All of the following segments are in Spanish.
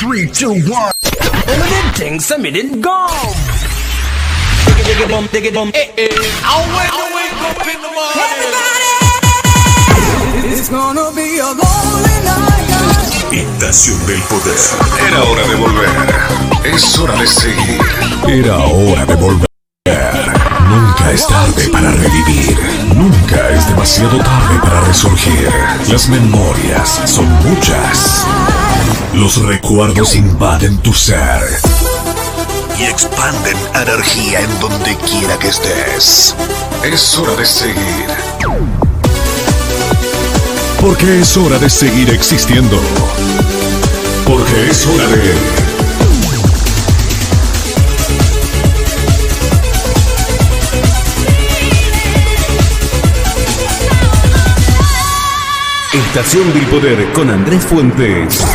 3, 2, 1. Eliminating submitted gum. Dig it, dig it, I'll wake up in the morning. Everybody! It's gonna be a lonely night. Imitación del poder. Era hora de volver. Es hora de seguir. Era hora de volver. Nunca es tarde para revivir. Nunca es demasiado tarde para resurgir. Las memorias son muchas. Los recuerdos invaden tu ser y expanden energía en donde quiera que estés. Es hora de seguir. Porque es hora de seguir existiendo. Porque es hora de... Estación del Poder con Andrés Fuentes.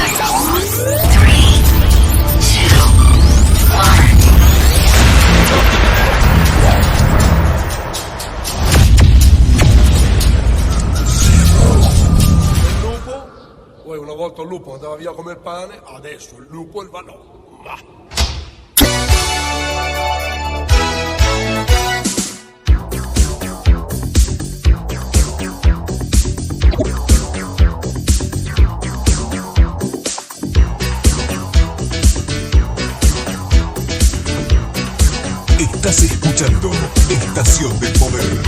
Poi una volta il lupo andava via come il pane, adesso il lupo e il valò. Estás escuchando Estación del Poder.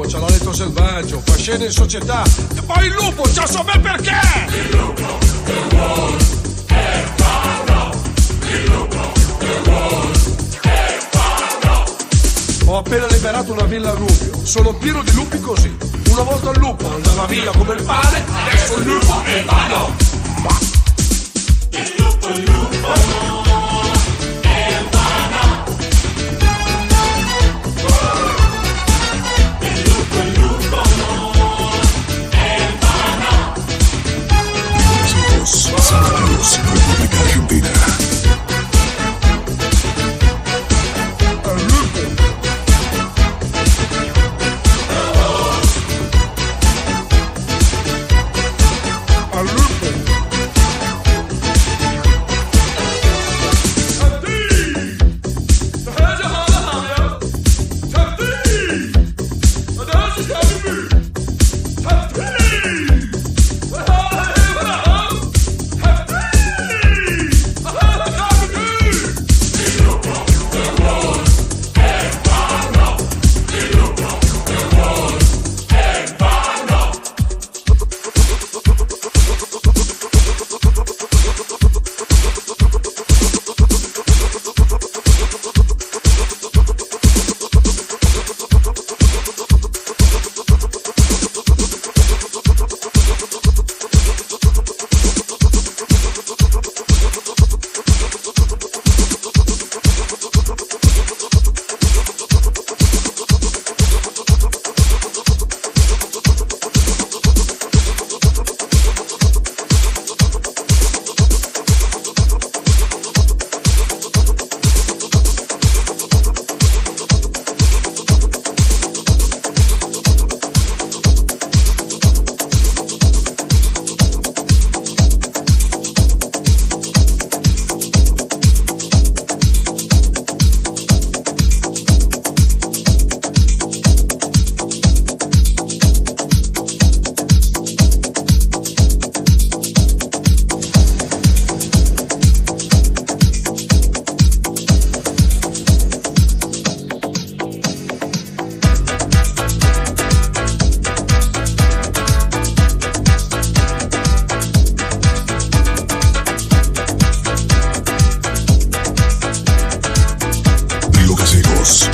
C'ha l'alito selvaggio, fa scene in società e poi il lupo, già so ben perché! Il lupo, il lupo, è parlo! Il lupo, il lupo, è parlo! Ho appena liberato una villa a Rubio, sono pieno di lupi così. Una volta il lupo andava via come il pane, adesso il lupo è vano! Il lupo, il lupo! Santa Cruz, República Argentina.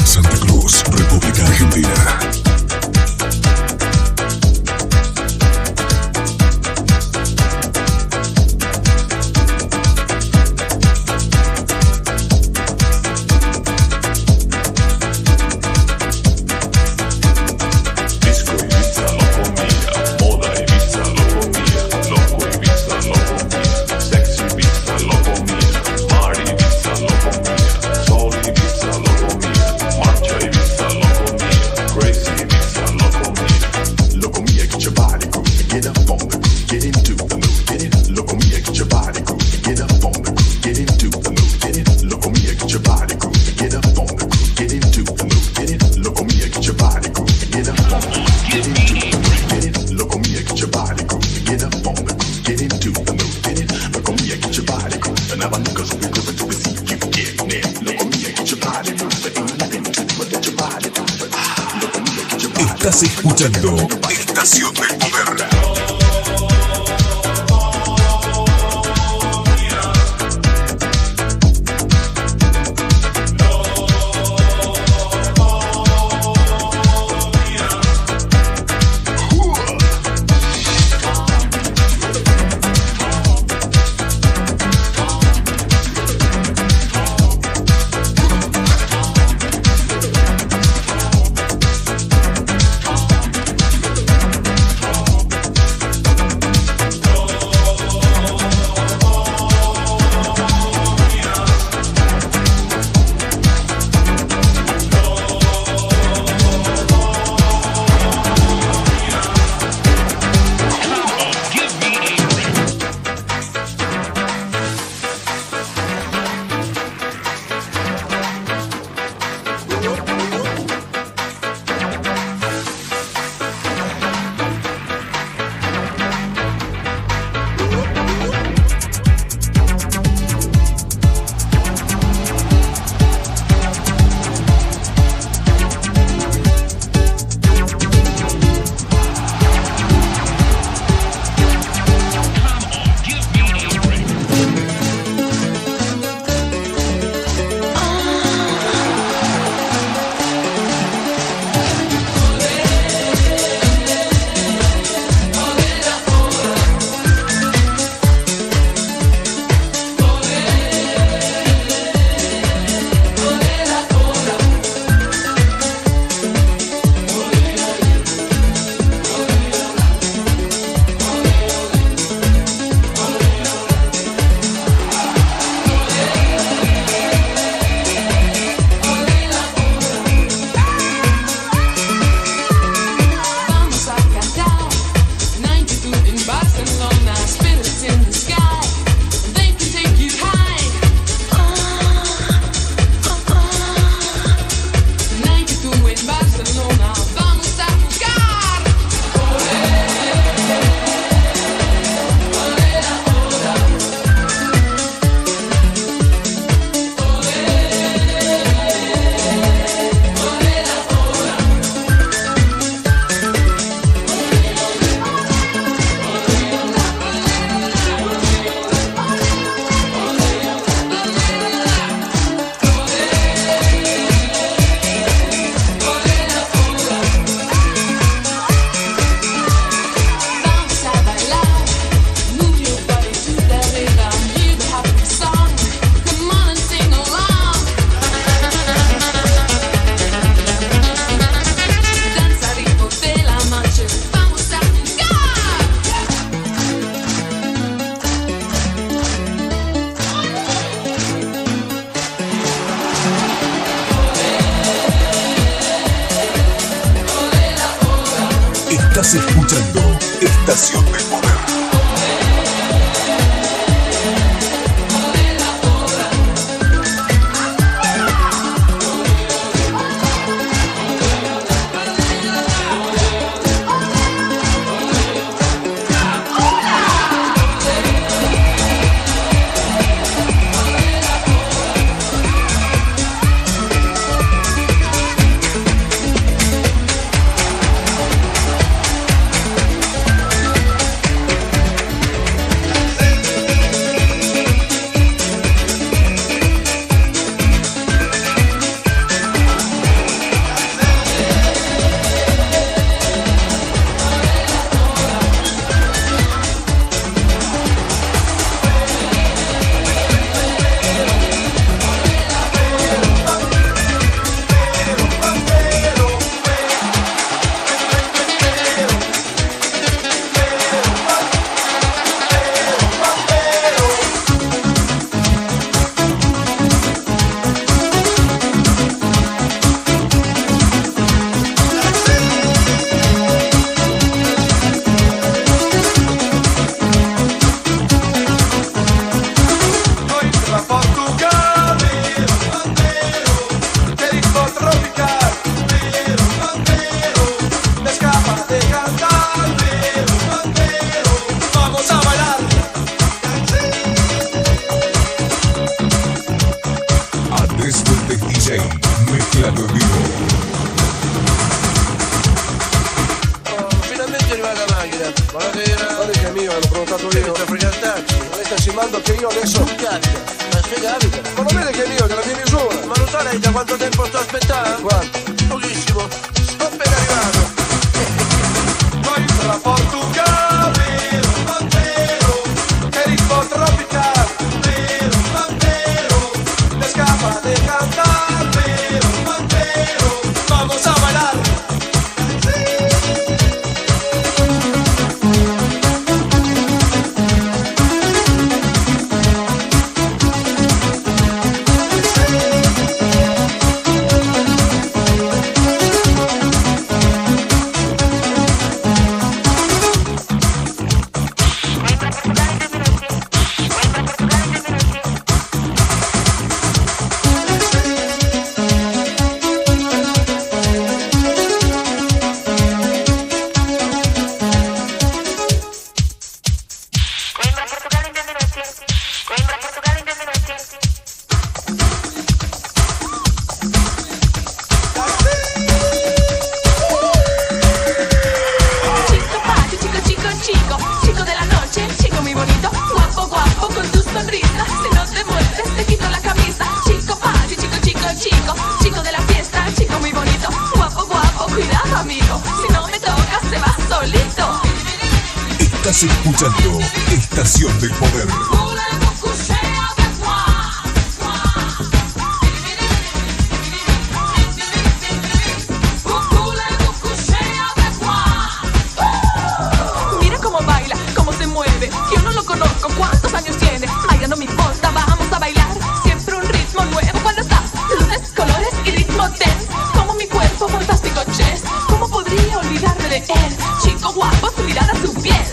Santa Cruz, República Argentina. Estás escuchando Estación del Poder. Estás escuchando Estación del Poder. Mezclando en vivo. Finalmente è arrivata la macchina. Buonasera. Guarda che è mio, l'ho prenotato io. Sta fregantarci. Ma lei sta insinuando che io adesso... Ma spiegami. Ma lo vede che è mio, che è la mia misura? Ma lo sa lei da quanto tempo sto aspettando? Quanto? Pochissimo. Sto appena arrivato. Noi tra Portogallo, vero, che ritmo tropicale, vero, le scapa de cantar, vero, vamos a bailar. Estás escuchando Estación del Poder. Mira cómo baila, cómo se mueve. Yo no lo conozco, ¿cuántos años tiene? Baila, no me importa, vamos a bailar. Siempre un ritmo nuevo cuando está. Luces, colores y ritmo dance. Como mi cuerpo fantástico, chess. ¿Cómo podría olvidarme de él? Chico guapo, su mirada, su piel.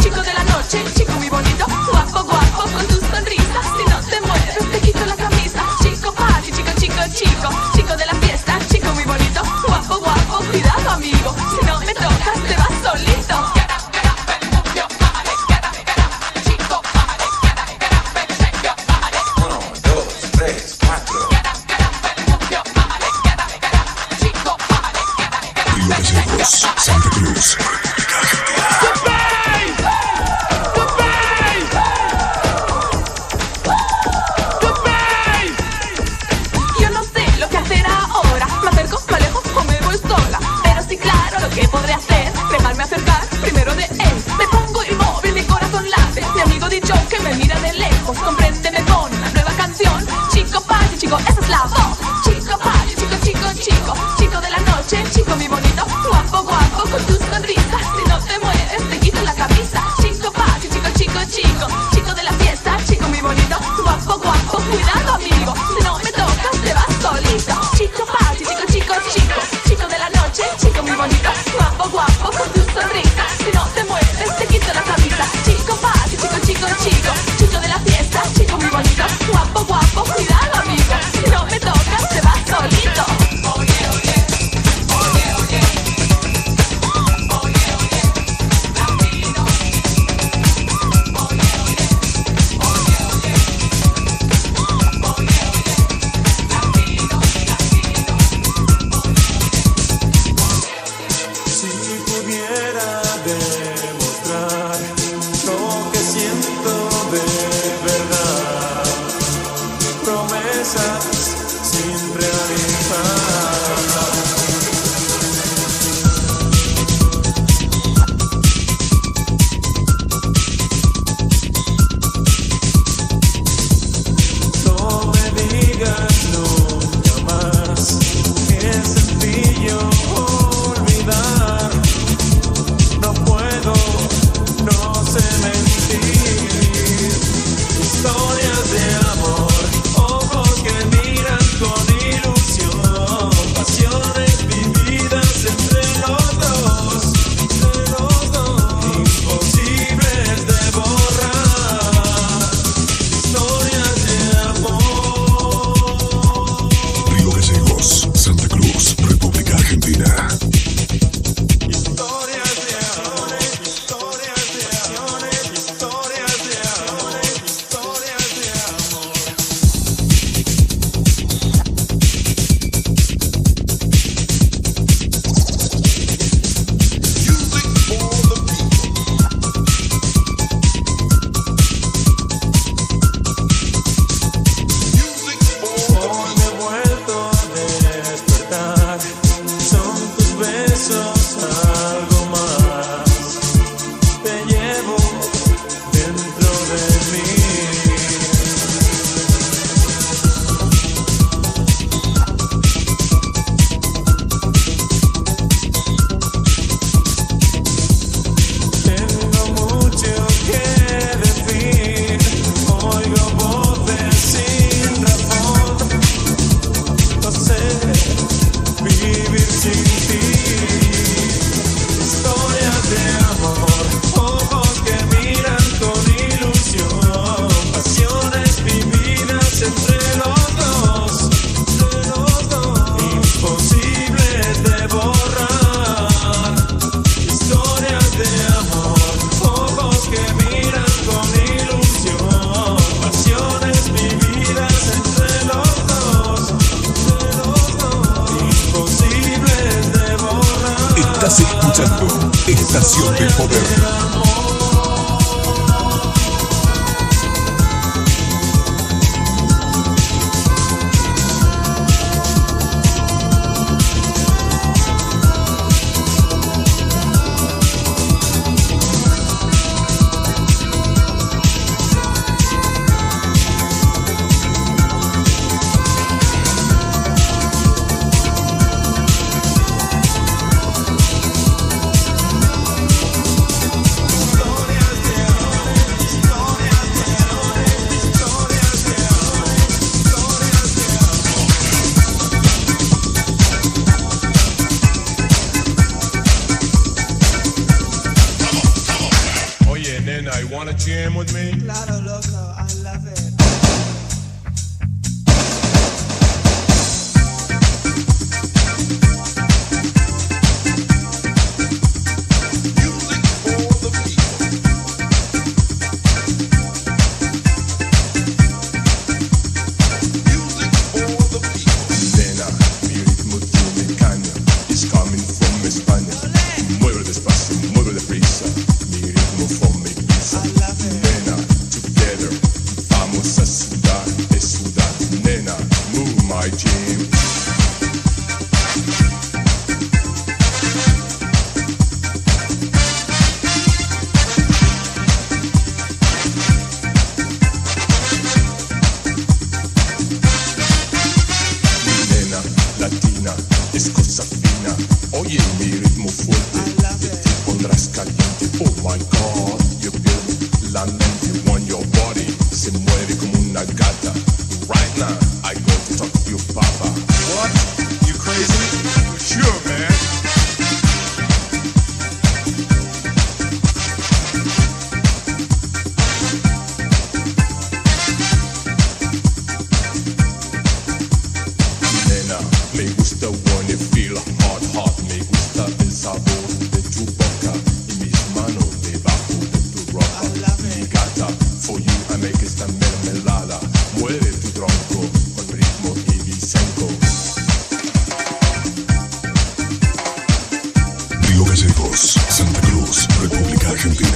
Chico de la noche, chico muy bonito, guapo, guapo, con tu sonrisa. Si no te mueves, te quito la camisa. Chico party, chico de la fiesta, chico muy bonito, guapo, guapo, cuidado amigo. Si no me tocas, te vas solito. Río de Cerros, Santa Cruz. Yo no sé lo que hacer ahora. Me acerco, me alejo o me voy sola. Pero sí, claro, lo que podré hacer, dejarme acercar primero de él. Me pongo inmóvil, mi corazón late. Mi amigo dicho que me mira de lejos. Compréndeme con una nueva canción. Chico party, chico, esa es la voz. Chico party, chico de la noche, chico muy bonito. Wanna jam with me? Claro, loco, I love it. Santa Cruz, República Argentina.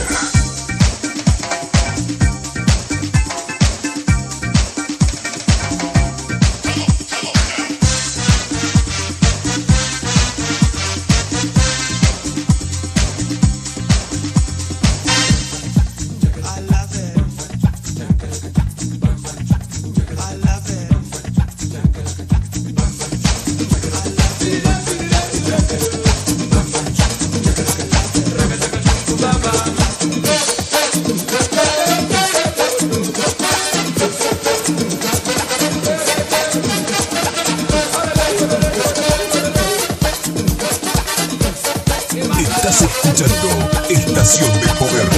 Estás escuchando Estación del Poder.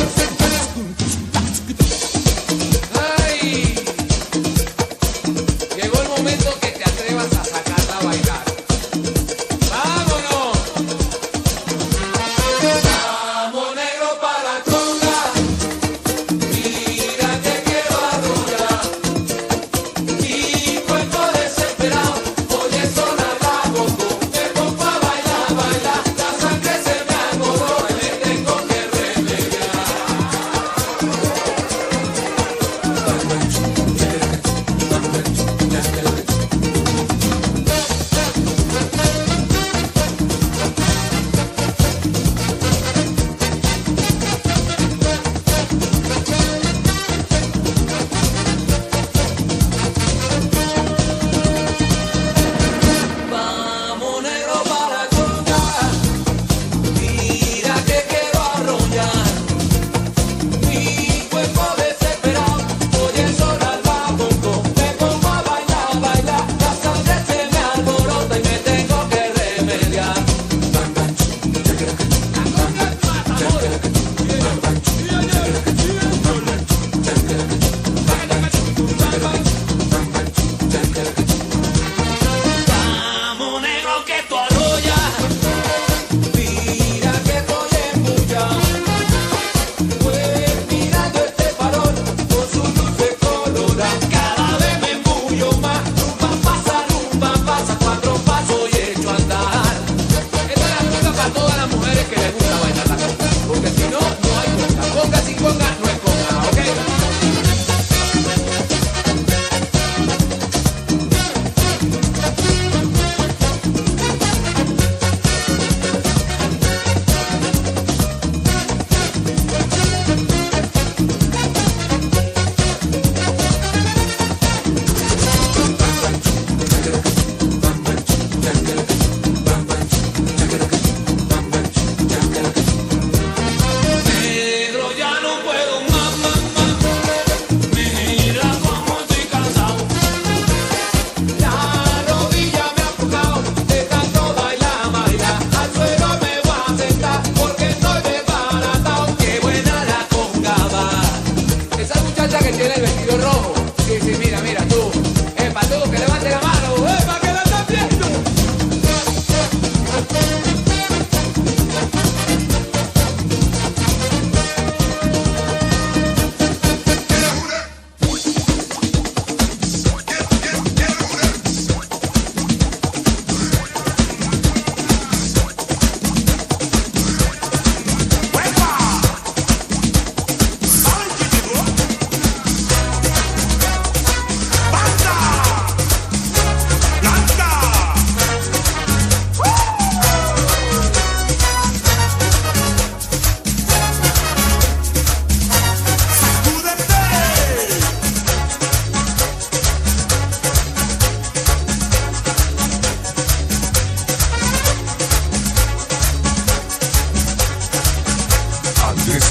¡Ay! Llegó el momento que te atrevas a sacarla a bailar. ¡Vámonos! Vamos, negro, pa' la conga. Mira que quiero arrullar. Mi cuerpo desesperado oye sonar la bongo. Me pongo a bailar, bailar. La sangre se me alborotó y me tengo que remediar.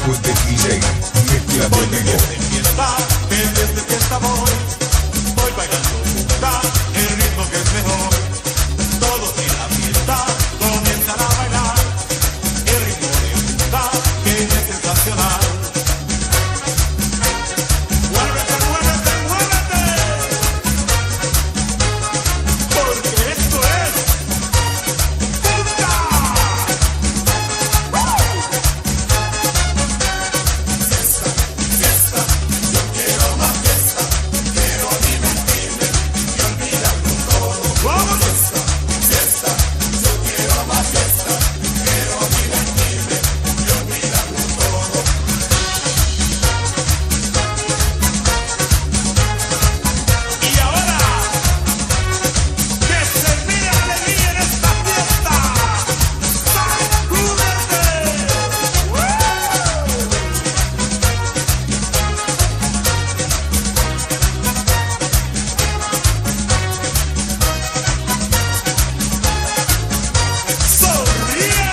Fuente DJ, mezcla de vivo. Desde fiesta voy bailando, da el ritmo que es mejor. Todos en la fiesta comienzan a bailar. El ritmo de da que es sensacional. Muévete, muévete, muévete. Porque esto es Punta. Fiesta, yo quiero más fiesta. Quiero divertirme y olvidarlo todo. ¡Vamos! Fiesta, yo quiero más fiesta. Quiero divertirme y olvidarlo todo. Y ahora, que se mire alegría en esta fiesta. ¡Sacúdete! ¡Sonríe!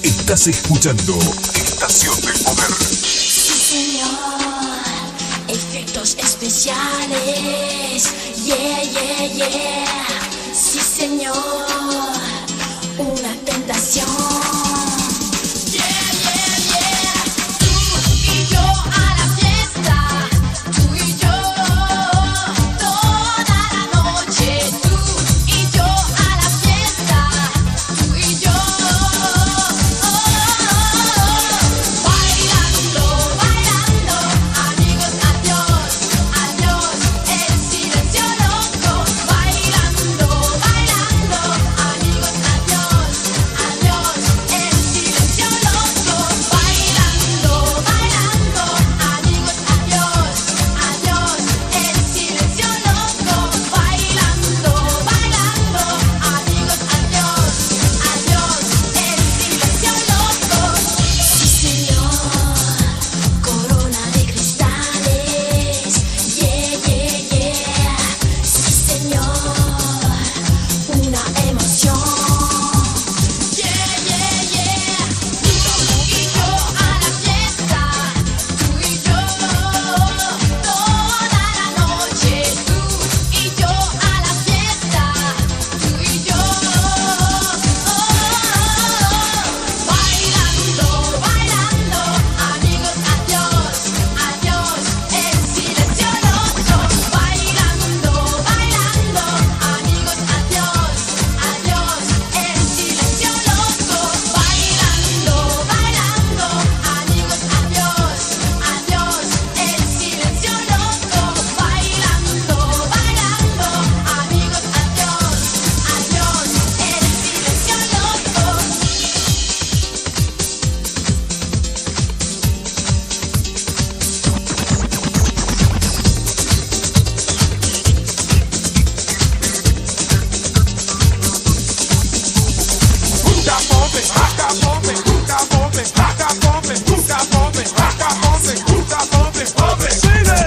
Estás escuchando Estación del Poder. Sí, señor, efectos especiales. Yeah, yeah, yeah. Sí, señor, una tentación. Yeah, yeah, yeah. Tú y yo a la fiesta. Tú y yo toda la noche. Tú y yo a la fiesta. Tú y yo. Bailando, bailando, amigos, adiós, adiós, el silencio loco. Bailando, bailando, amigos, adiós, adiós, el silencio loco. Bailando, bailando, amigos, adiós, adiós, el silencio loco. Bailando, bailando, amigos, adiós, adiós, el silencio loco. Sí, señor, corona de cristales. Yeah, yeah, yeah. Sí, señor, una emoción. Yeah, yeah, yeah. Tú y yo a la fiesta. Tú y yo toda la noche. Tú y yo a la fiesta. Tú y yo bailando, bailando, amigos, adiós, adiós, el silencio loco. Bailando, bailando, amigos, adiós, adiós, el silencio loco. Bailando, bailando, amigos, adiós, adiós, el silencio loco. Bailando, bailando, amigos, adiós, adiós, el silencio loco. Punta bombe, acá bombe, punta bombe, acá bombe, punta bombe, acá bombe, punta bombe, bombe. ¡Sigue!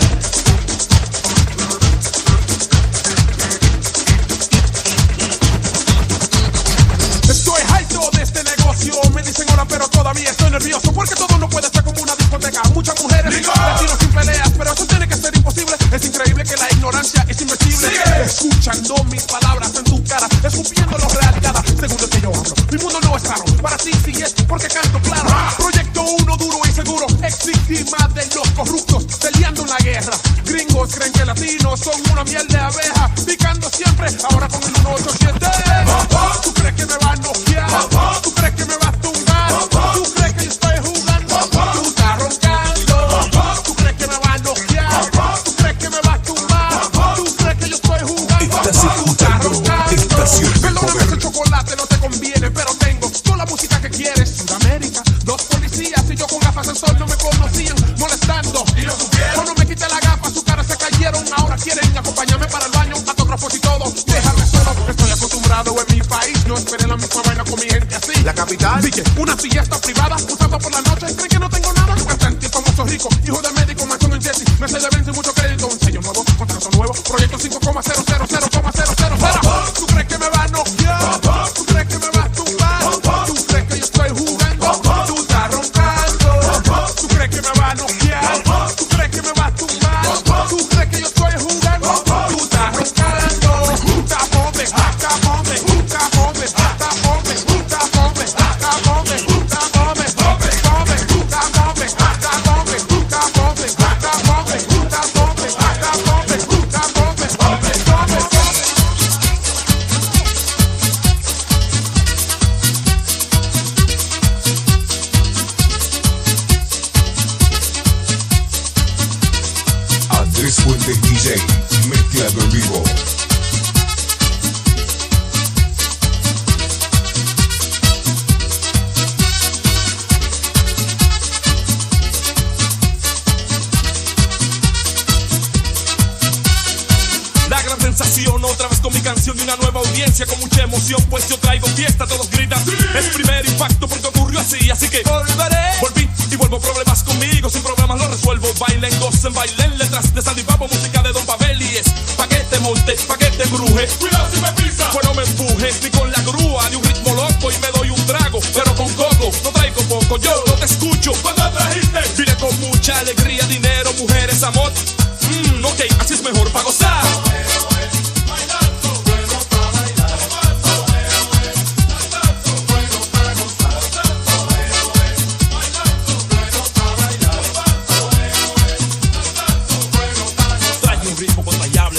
Estoy harto de este negocio. Me dicen hola, pero todavía estoy nervioso. Porque todo no puede ser como una discoteca. Muchas mujeres, vecinos sin peleas. Pero eso tiene que ser imposible. Es increíble que la ignorancia es invencible. Escuchando mis palabras en tu cara, escupiendo lo real cada segundo que yo hablo. Mi mundo no es raro. Para ti sí es porque canto claro. Proyecto uno duro y seguro. Ex víctima de los corruptos. Peleando en la guerra. Gringos creen que latinos son una miel de abeja. Picando siempre. Ahora con el 187. ¿Tú crees que me va a noquear? ¿Tú crees que me va a tumbar? ¿Tú crees que yo estoy jugando? Tú estás roncando. ¿Tú crees que Así que una siesta privada, usando por la noche, creen que no tengo nada. Cantante famoso rico, hijo de médico, manchón en Jesse. Me se vence mucho crédito, un sello nuevo, contrato nuevo, proyecto 5,000,000. ¿Tú crees que me va a noquear? ¿Tú crees que me va a tumbar? ¿Tú crees que yo estoy jugando? Tú estás roncando. ¿Tú crees que me va a noquear? ¿Tú crees que me va a tumbar? ¿Tú crees que yo estoy jugando? Tú estás roncando. Andrés Fuentes DJ, mezclado en vivo. La gran sensación, otra vez con mi canción y una nueva audiencia con mucha emoción, pues yo traigo fiesta, todos gritan. Es primer impacto porque ocurrió así que volveré. Volví y vuelvo, problemas conmigo, sin problemas los resuelvo. Bailen, gocen, bailen, letras de Sandy Papo, música de Don Pavel y es pa' que te monte, pa' que te bruje. Cuidado si me pisa, pues no me empujes ni con la grúa de un ritmo loco y me doy un trago, pero con coco, no traigo poco, yo no te escucho. Cuando trajiste, vine con mucha alegría, dinero, mujeres, amor. Ok, así es mejor pa' gozar.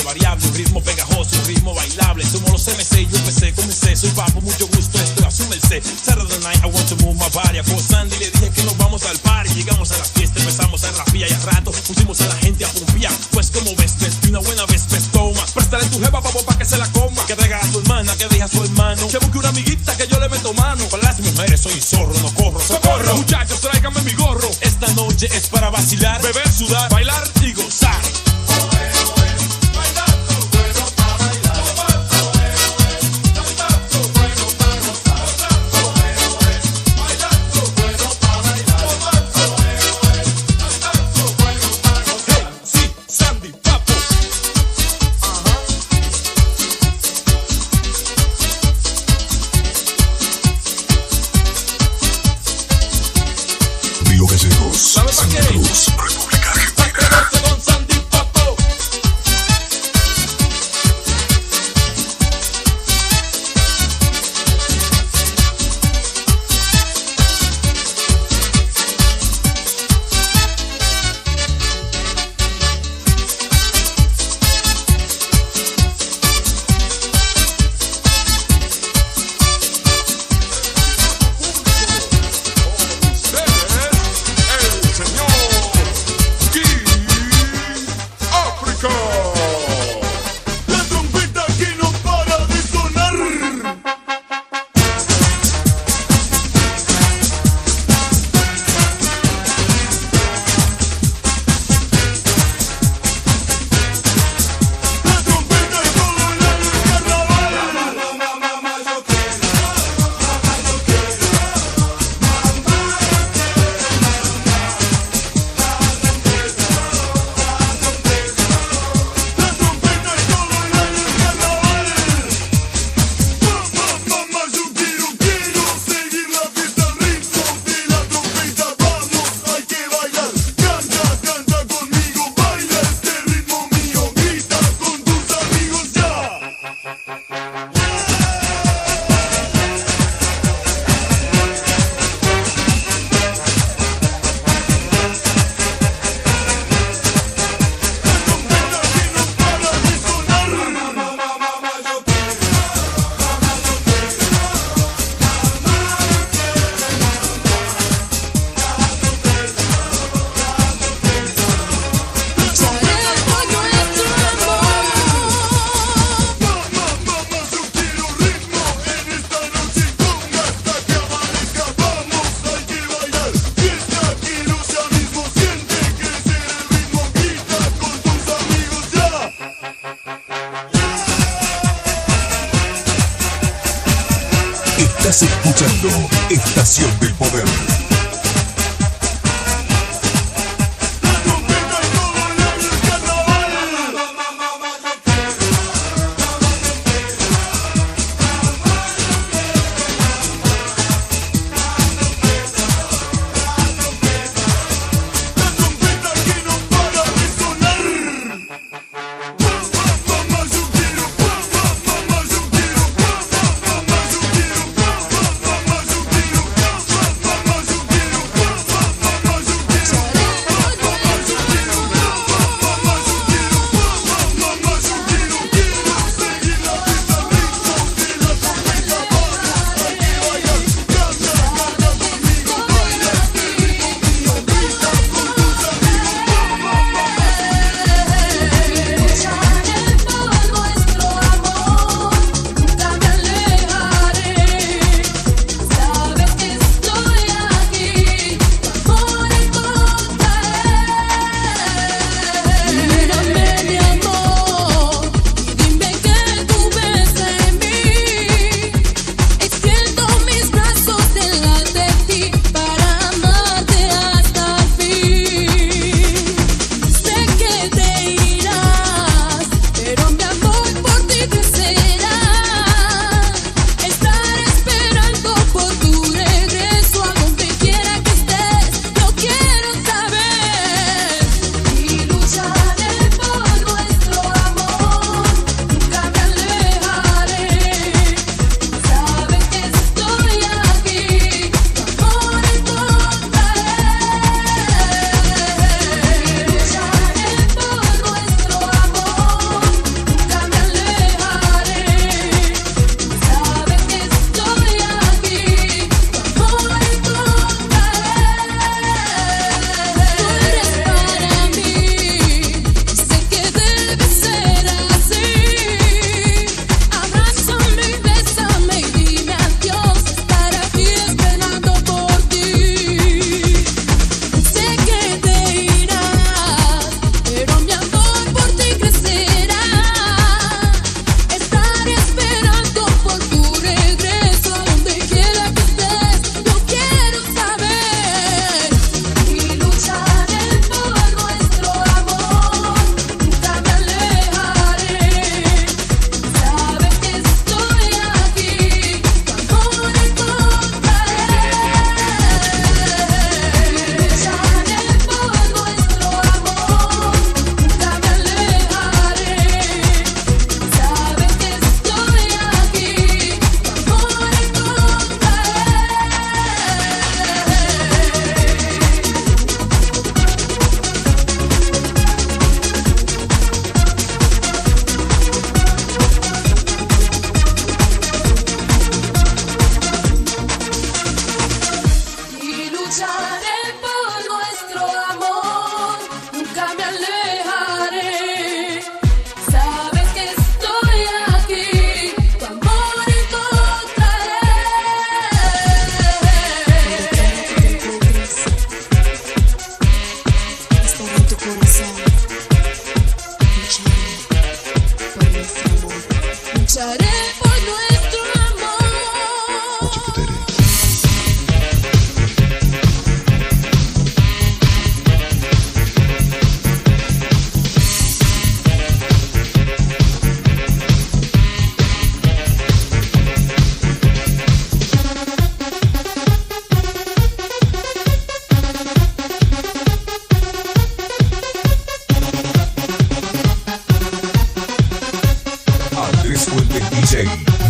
Variable, un ritmo pegajoso, un ritmo bailable. Somos los MC, yo comencé, soy Papo, mucho gusto, estoy a su merced. Saturday night, I want to move my body. A Sandy le dije que nos vamos al party. Llegamos a la fiesta, empezamos a rapear y a rato pusimos a la gente a pumpear. Pues como ves, y una buena vez, toma. Préstale tu jeva, papo, pa' que se la coma. Que traiga a tu hermana, que deje a su hermano. Que busque una amiguita que yo le meto mano. Para las mujeres soy zorro, no corro, socorro. Muchachos, tráiganme mi gorro. Esta noche es para vacilar, beber, sudar, bailar y gozar. Santa Cruz, República Argentina. Estás escuchando Estación del Poder.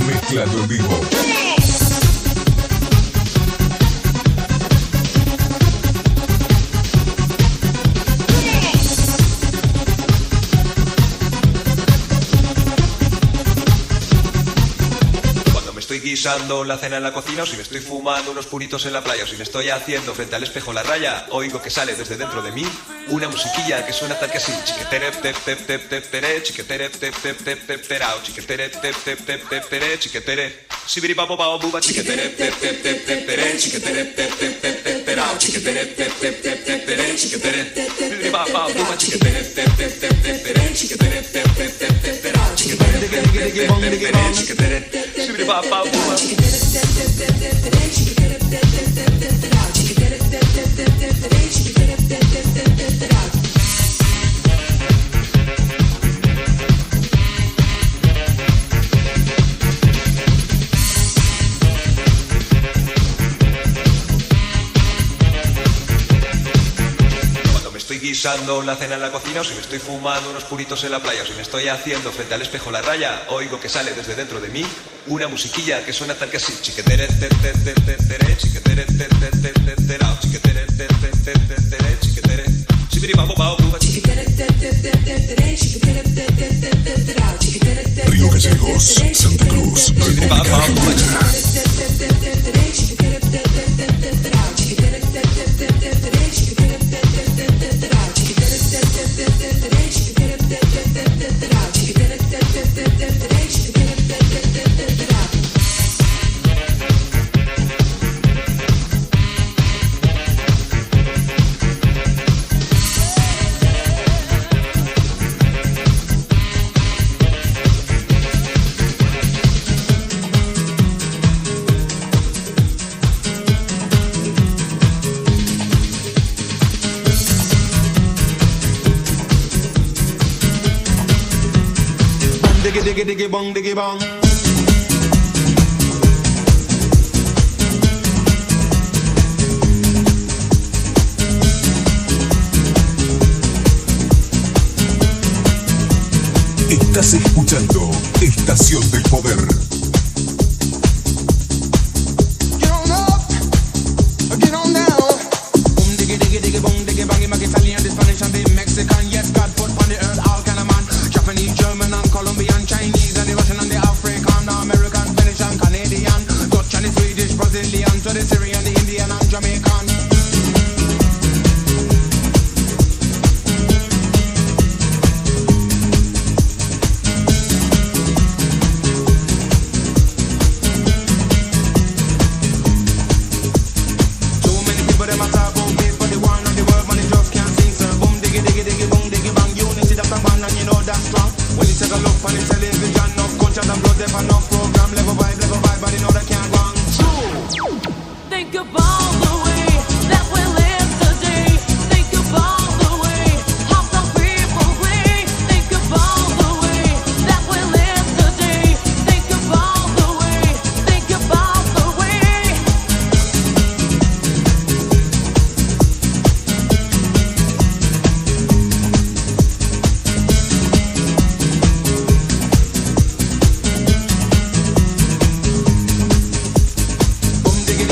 mezclando en vivo. Estoy guisando la cena en la cocina, o si me estoy fumando unos puritos en la playa, o si me estoy haciendo frente al espejo la raya, oigo que sale desde dentro de mí una musiquilla que suena tal que así: chiquetere tep tep tep tep tere, chiquetere tep tep tep tep terao, chiquetere tep tep tep tep tere, chiquetere sibiri papo pao buba, chiquetere tep tep tep tep tere, chiquetere tep tep tep tep terao, chiquetere tep tep tep tep tere, chiquetere sibiri papo buba, chiquetere tep tep tep tep tere, chiquetere tep tep tep tep terao, chiquetere tep tep tep tep tere, chiquetere sibiri papo buba. Guisando la cena en la cocina, o si me estoy fumando unos puritos en la playa, o si me estoy haciendo frente al espejo la raya, oigo que sale desde dentro de mí una musiquilla que suena tal que así: chiquetere te te te te tere, chiquetere te te te te terao, chiquetere te te te te tere, chiquetere sibiri babo babo buba, chiquetere te te te te tere, chiquetere te te te te terao, chiquetere te Río Gallegos, Santa Cruz, República Argentina. diggy diggy bong diggy bong. Estás escuchando Estación del Poder.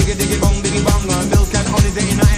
Diggy diggy bong diggy bong, milk and honey, they in a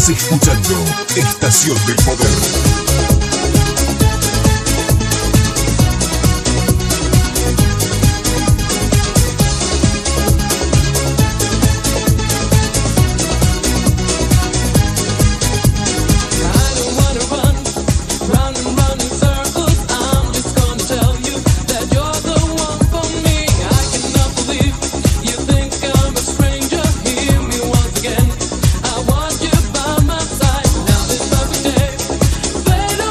Estás escuchando Estación del Poder. But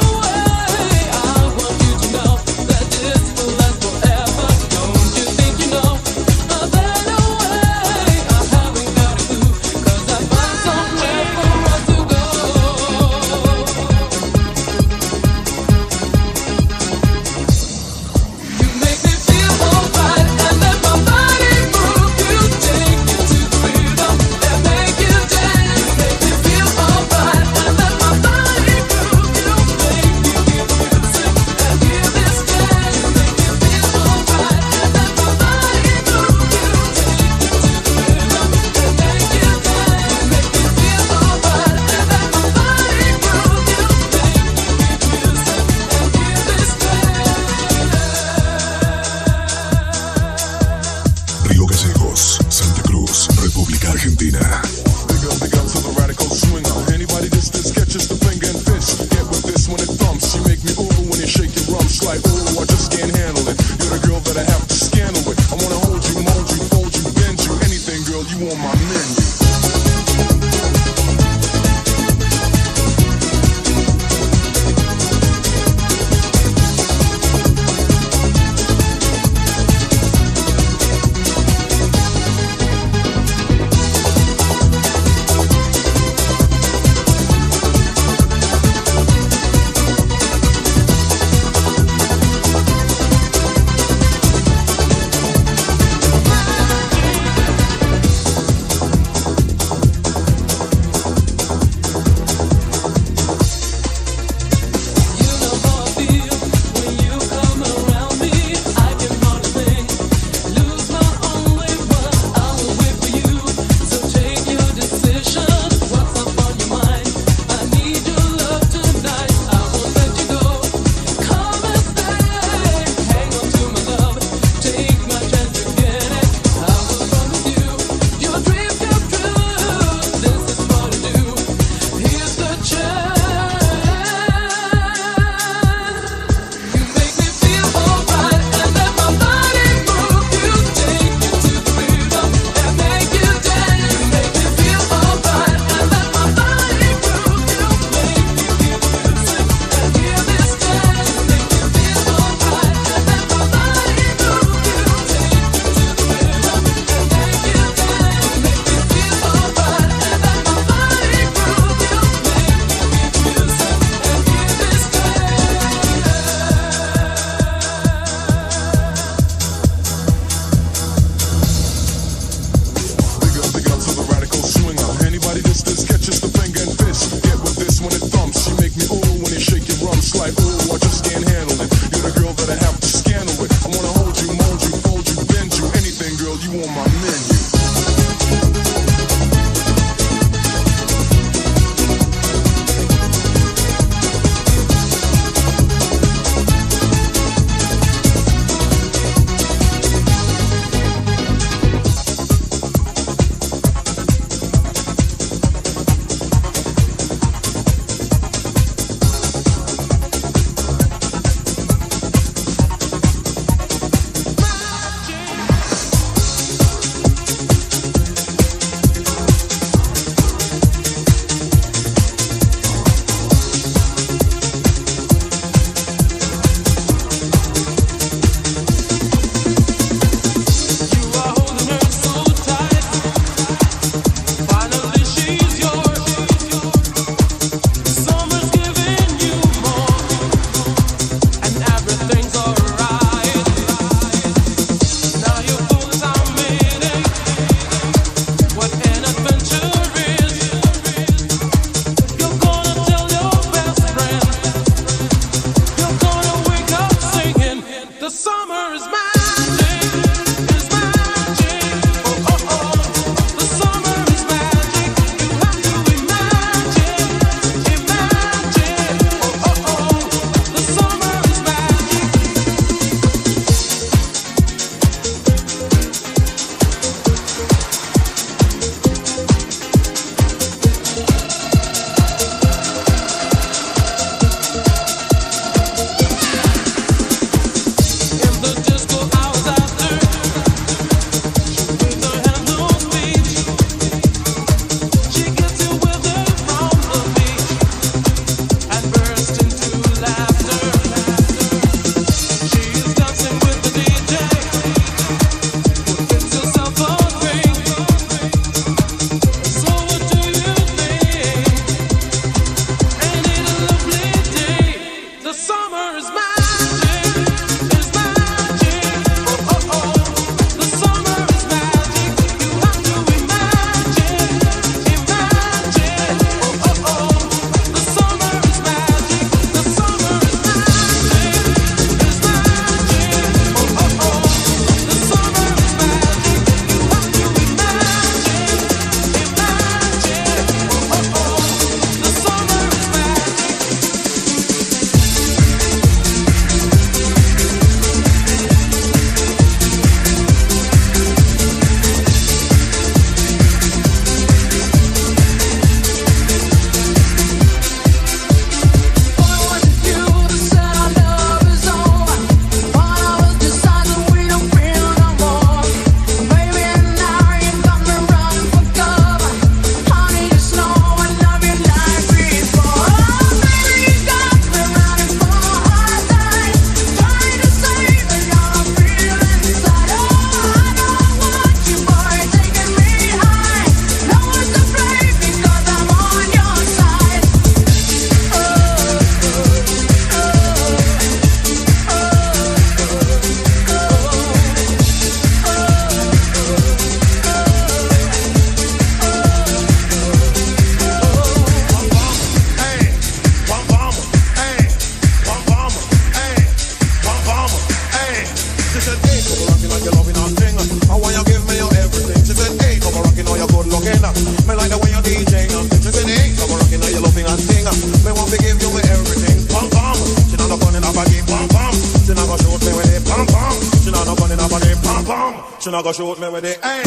rocking like you're loving and thing. I want you give me your everything. She said, hey, come rocking all your good looking. Me like the way you DJ. She said, hey, come rocking all your loving and thing. Me want to give you me everything. Pam pam. She not running up again. Pam pam. She not gonna shoot me with it. Pam pam. She not running up again. Pam pam. She not gonna shoot me with it. Hey.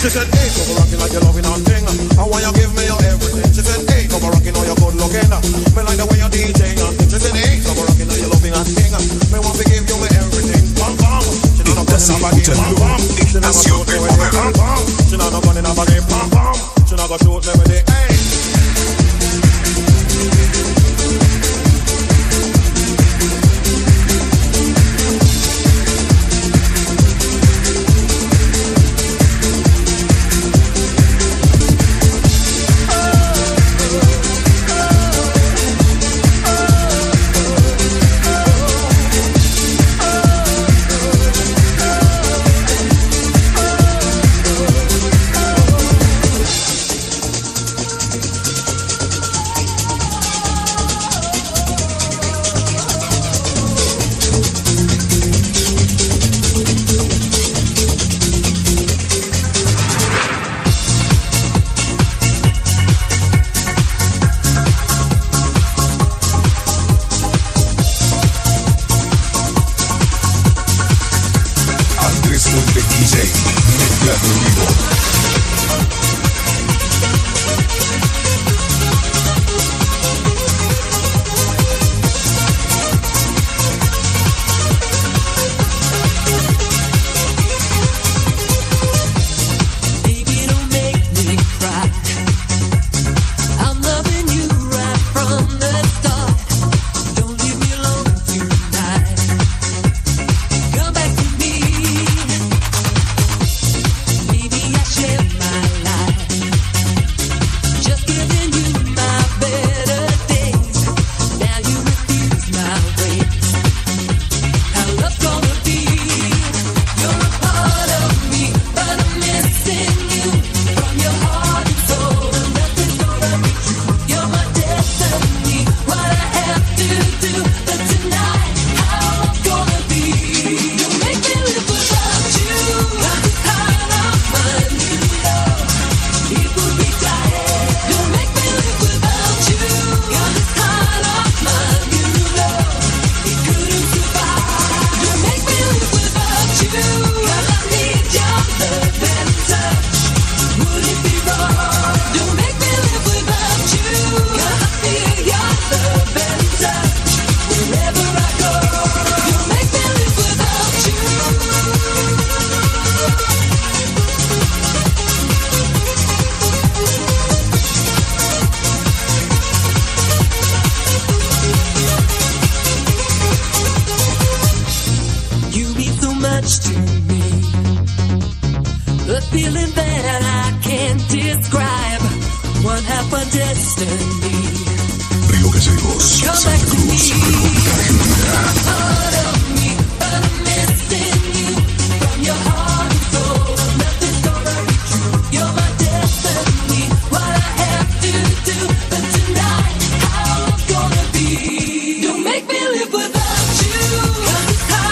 She said, hey, come rocking like you're loving and thing. I want you give me your everything. She said, hey, come rocking all your good looking. Me like the way you DJ and thing. She said, hey, come rocking all your loving and thing. Me want to give you me everything. Pam pam. She not running up again. Pam pam. She not gonna shoot me with it. Pam pam. She not running up again. Pam pam. She not gonna shoot me with it. Hey. Río Gallegos, Santa Cruz, República Argentina. Don't make me live without you.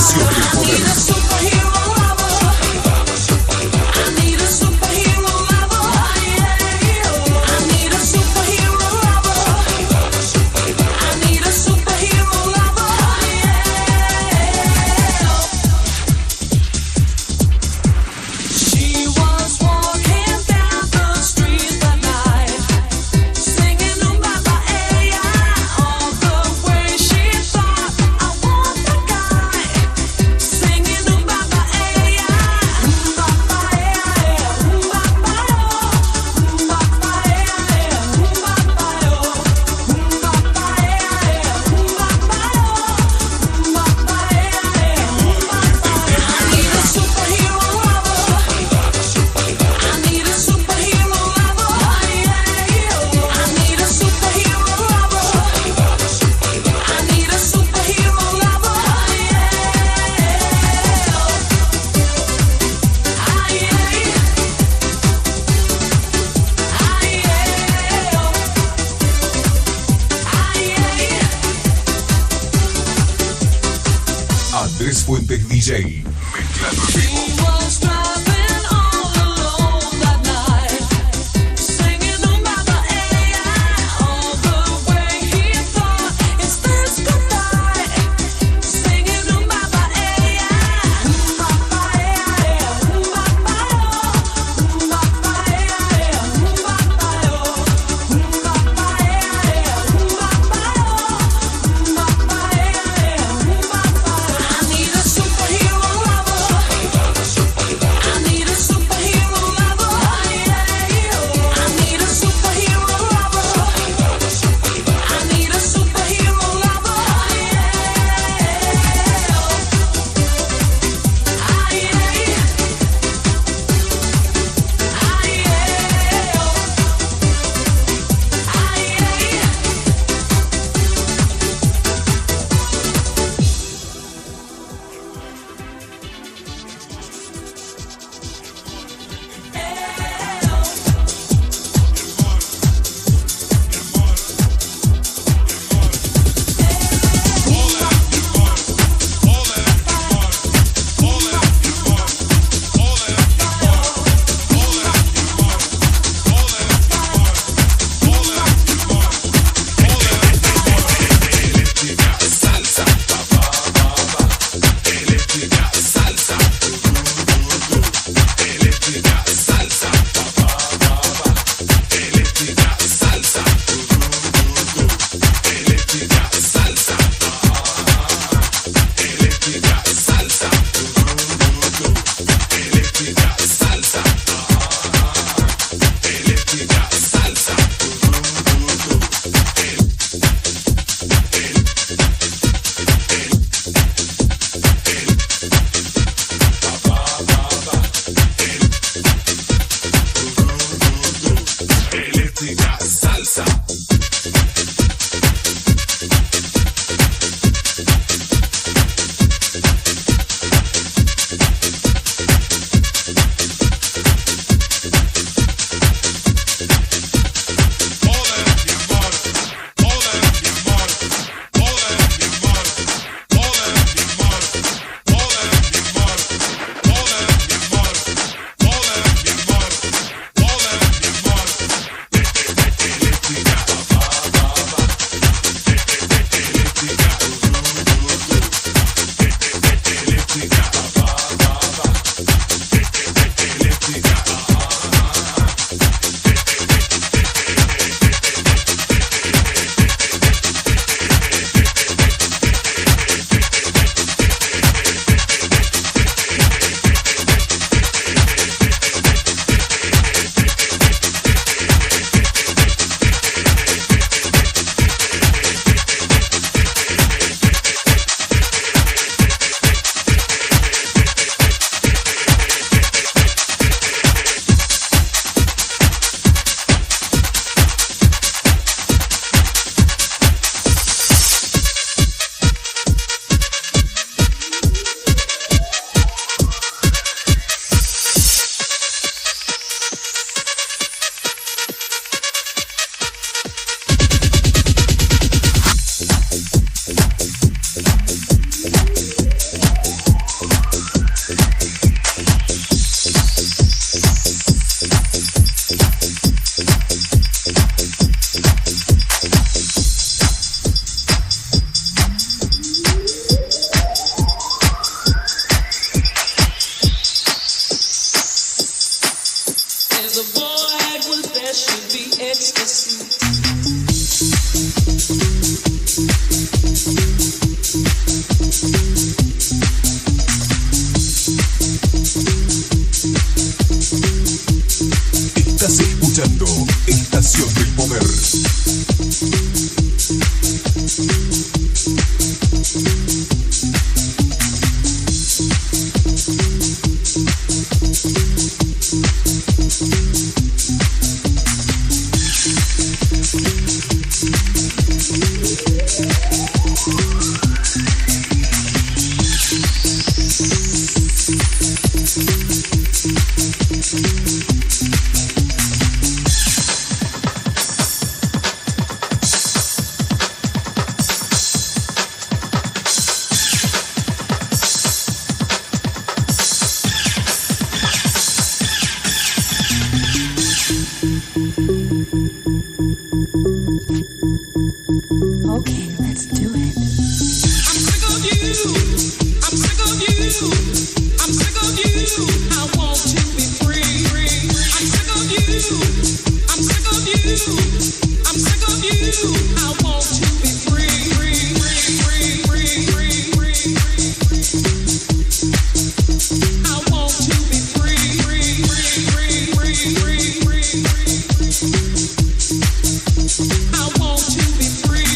Estación de poder. Andrés Fuentes DJ. Mezclando en vivo. I need a superhero lover. Estás escuchando Estación del Poder. Okay, let's do it. I'm sick of you. I'm sick of you. I'm sick of you. I want to be free. I'm sick of you. I'm sick of you. I'm sick of you. I want to be free. I want to be free. I want to be free.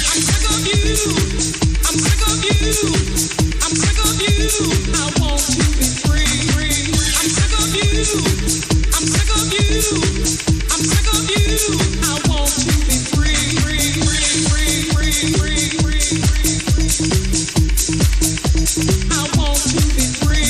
I'm sick of you. I'm sick of you. I'm sick of you. I want to be free. I'm sick of you. I'm sick of you. I'm sick of you. I want to be free. I want to be free.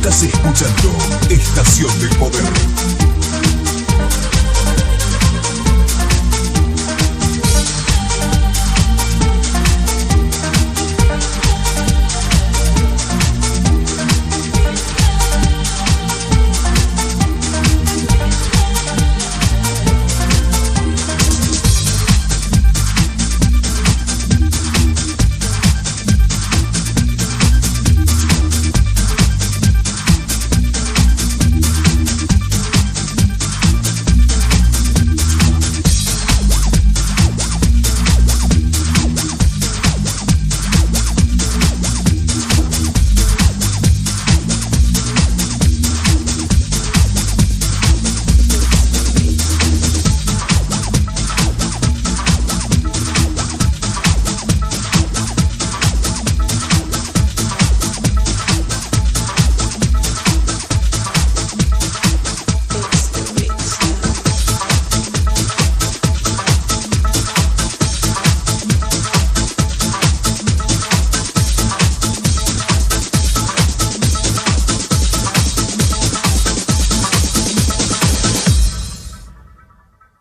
Estás escuchando Estación del Poder.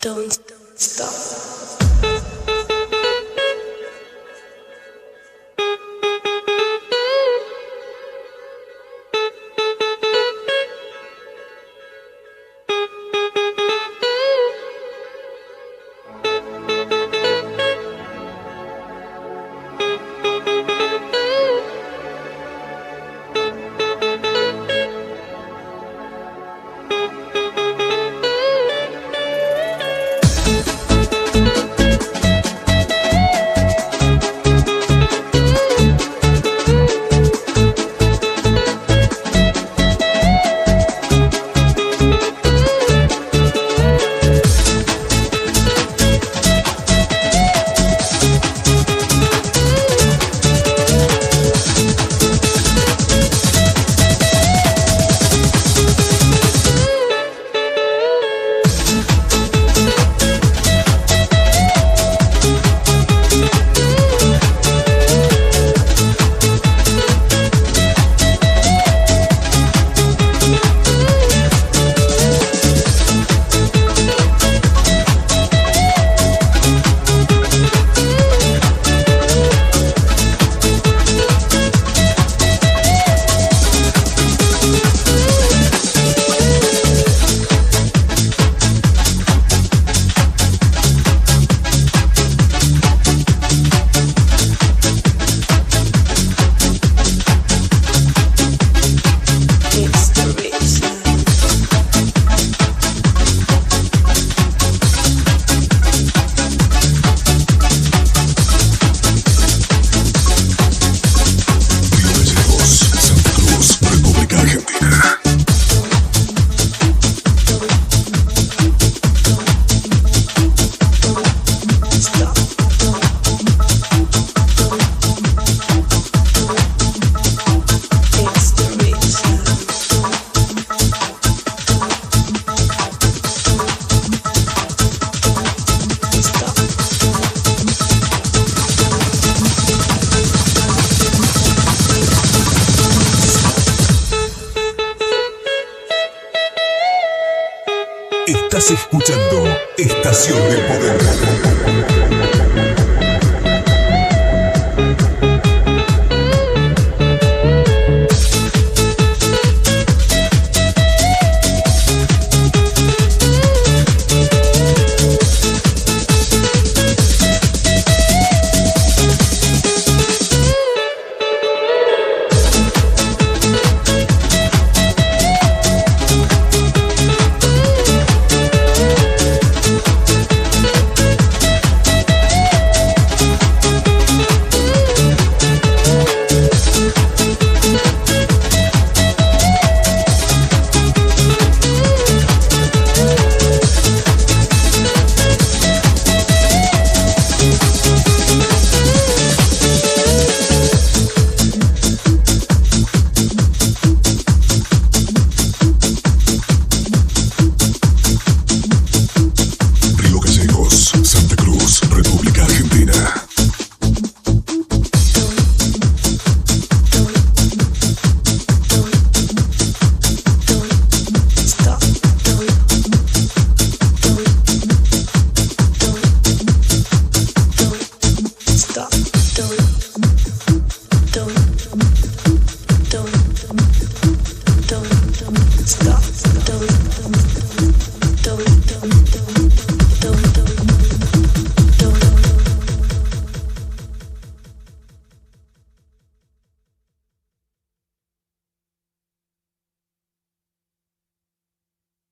Don't stop. Estás escuchando Estación del Poder. stop, don't.